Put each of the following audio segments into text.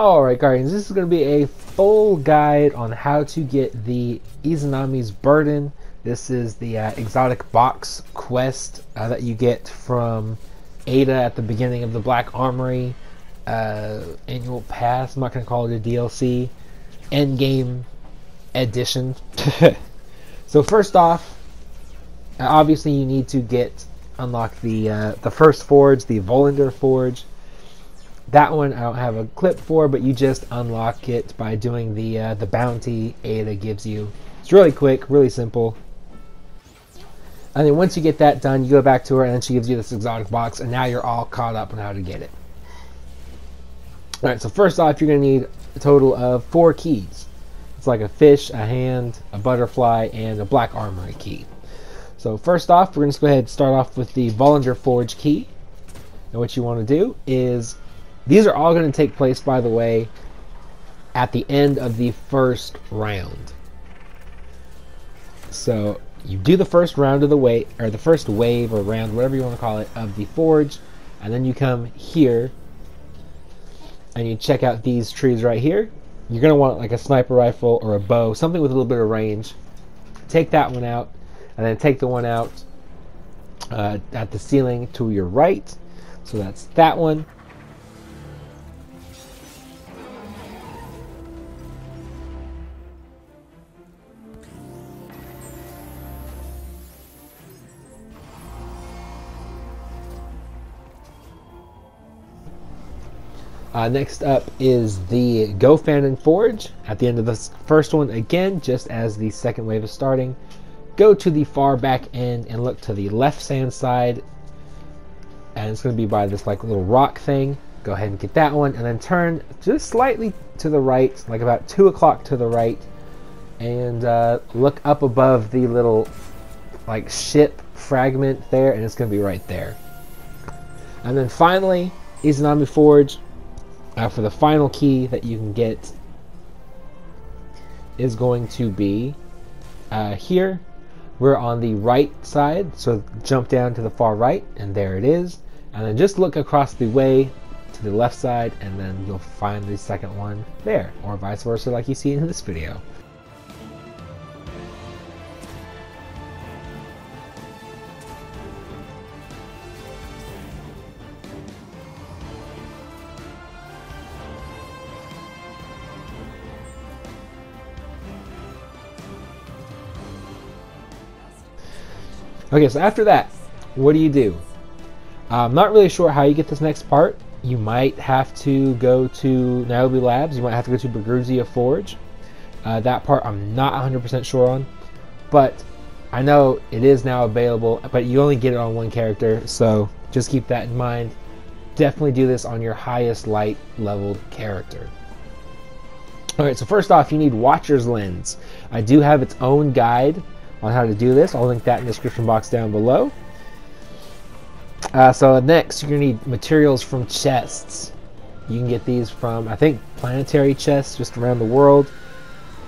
Alright guardians, this is going to be a full guide on how to get the Izanami's Burden. This is the exotic box quest that you get from Ada at the beginning of the Black Armory annual pass. I'm not going to call it a DLC. Endgame edition. So first off, obviously you need to unlock the first forge, the Volander Forge. That one I don't have a clip for, but you just unlock it by doing the bounty Ada gives you. It's really quick, really simple. And then once you get that done, you go back to her, and then she gives you this exotic box, and now you're all caught up on how to get it. Alright, so first off, you're going to need a total of 4 keys. It's like a fish, a hand, a butterfly, and a Black Armory key. So first off, we're going to go ahead and start off with the Volander Forge key. And what you want to do is, these are all going to take place, by the way, at the end of the first round. So you do the first round of the way, or the first wave or round, whatever you want to call it, of the forge, and then you come here and you check out these trees right here. You're going to want like a sniper rifle or a bow, something with a little bit of range. Take that one out, and then take the one out at the ceiling to your right. So that's that one. Next up is the Gofandon Forge. At the end of the first one, again, just as the second wave is starting, go to the far back end and look to the left-hand side. And it's going to be by this like little rock thing. Go ahead and get that one, and then turn just slightly to the right, like about 2 o'clock to the right, and look up above the little like ship fragment there, and it's going to be right there. And then finally, Izanami Forge. For the final key that you can get is going to be here. We're on the right side, so jump down to the far right, and there it is. And then just look across the way to the left side, and then you'll find the second one there, or vice versa like you see in this video. Okay, so after that, what do? I'm not really sure how you get this next part. You might have to go to Nairobi Labs. You might have to go to Berguzia Forge. That part I'm not 100% sure on. But I know it is now available, but you only get it on one character. So just keep that in mind. Definitely do this on your highest light leveled character. Alright, so first off, you need Watcher's Lens. I do have its own guide on how to do this. I'll link that in the description box down below. So next, you're going to need materials from chests. You can get these from, I think, planetary chests just around the world.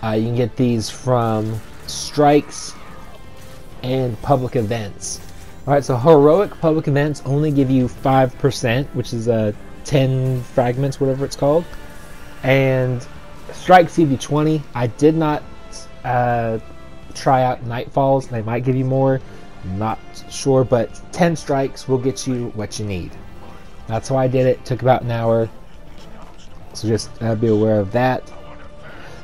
You can get these from strikes and public events. Alright, so heroic public events only give you 5%, which is 10 fragments, whatever it's called. And strikes give you 20. I did not try out Nightfalls. They might give you more, I'm not sure, but 10 strikes will get you what you need. That's how I did it. Took about an hour, so just be aware of that.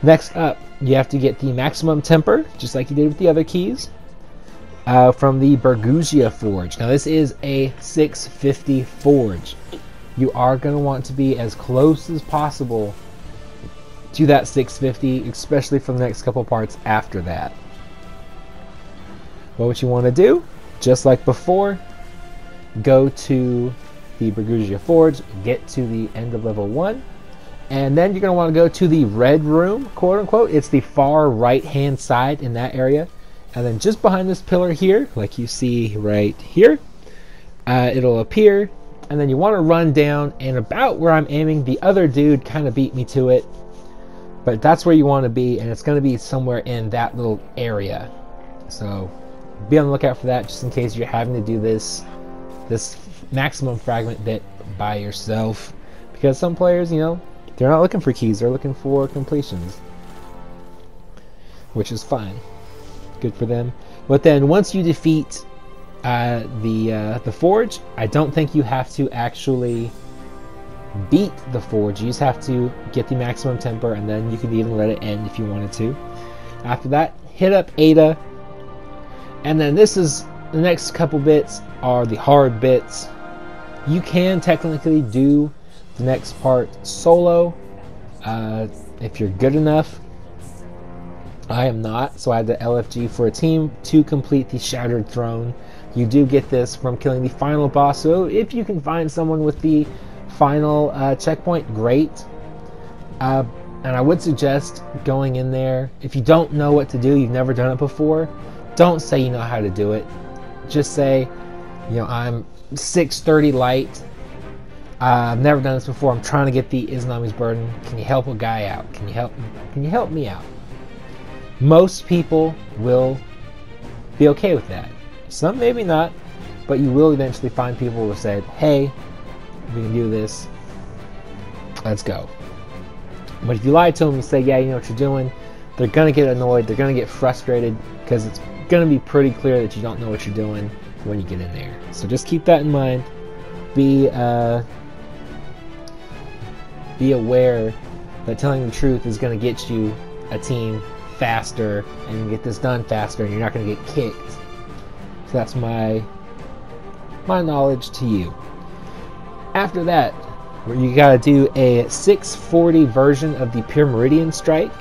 Next up, you have to get the maximum temper, just like you did with the other keys, from the Berguzia Forge. Now this is a 650 forge. You are going to want to be as close as possible to that 650, especially for the next couple parts after that. But what you want to do, just like before, go to the Berguzia Forge, get to the end of level 1, and then you're going to want to go to the red room, quote unquote. It's the far right hand side in that area, and then just behind this pillar here, like you see right here, it'll appear, and then you want to run down, and about where I'm aiming, the other dude kind of beat me to it, but that's where you want to be, and it's going to be somewhere in that little area. So be on the lookout for that, just in case you're having to do this maximum fragment bit by yourself, because some players, you know, They're not looking for keys, they're looking for completions. Which is fine. Good for them. But then once you defeat the forge, I don't think you have to actually beat the forge. You just have to get the maximum temper, and then you can even let it end if you wanted to. After that, hit up Ada, and then this is the next couple bits are the hard bits. You can technically do the next part solo if you're good enough. I am not, so I had the LFG for a team to complete the Shattered Throne. You do get this from killing the final boss, so if you can find someone with the final checkpoint, great. And I would suggest going in there, if you don't know what to do, you've never done it before, don't say you know how to do it. Just say, you know, I'm 630 light, I've never done this before, I'm trying to get the Izanami's Burden, can you help a guy out? Can you help me out? Most people will be okay with that. Some maybe not, but you will eventually find people who said, hey, we can do this, let's go. But if you lie to them and say, yeah, you know what you're doing, they're going to get annoyed, they're going to get frustrated, because it's going to be pretty clear that you don't know what you're doing when you get in there. So just keep that in mind. Be aware that telling the truth is going to get you a team faster, and you get this done faster, and you're not going to get kicked. So that's my knowledge to you. After that, you got to do a 640 version of the Pure Meridian strike.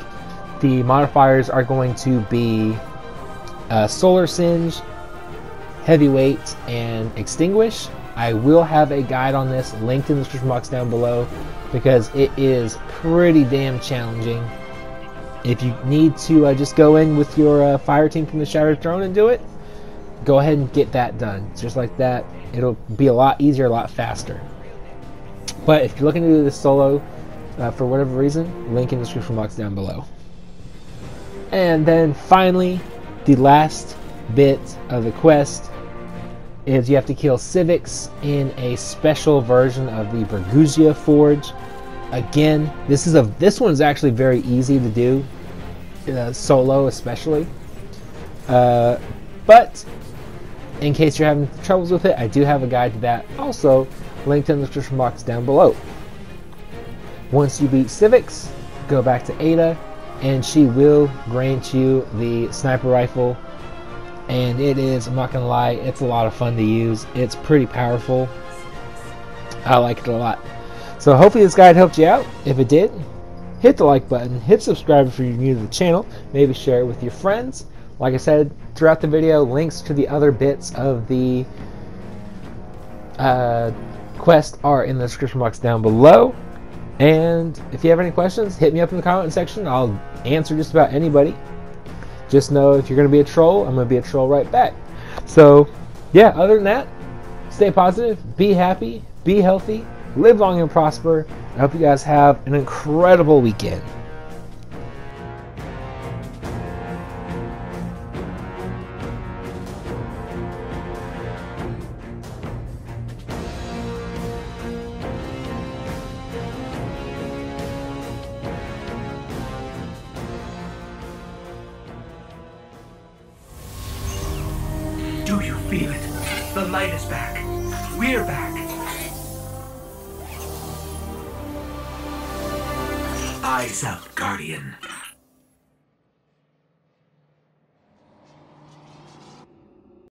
The modifiers are going to be Solar Singe, Heavyweight, and Extinguish. I will have a guide on this linked in the description box down below, because it is pretty damn challenging. If you need to just go in with your fire team from the Shattered Throne and do it, go ahead and get that done. Just like that, it'll be a lot easier, a lot faster. But if you're looking to do this solo, for whatever reason, link in the description box down below. And then finally, the last bit of the quest is you have to kill civics in a special version of the Bergusia Forge. Again, this one's actually very easy to do, solo especially. But in case you're having troubles with it, I do have a guide to that, also linked in the description box down below. Once you beat civics, go back to Ada, and she will grant you the sniper rifle. And it is, I'm not gonna lie, it's a lot of fun to use. It's pretty powerful. I like it a lot. So hopefully this guide helped you out. If it did, hit the like button, hit subscribe if you're new to the channel, maybe share it with your friends. Like I said throughout the video, links to the other bits of the quest are in the description box down below. And if you have any questions, hit me up in the comment section. I'll answer just about anybody. Just know if you're going to be a troll, I'm going to be a troll right back. So yeah, other than that, stay positive, be happy, be healthy, live long and prosper. I hope you guys have an incredible weekend. Do you feel it? The light is back. We're back. Eyes out, Guardian.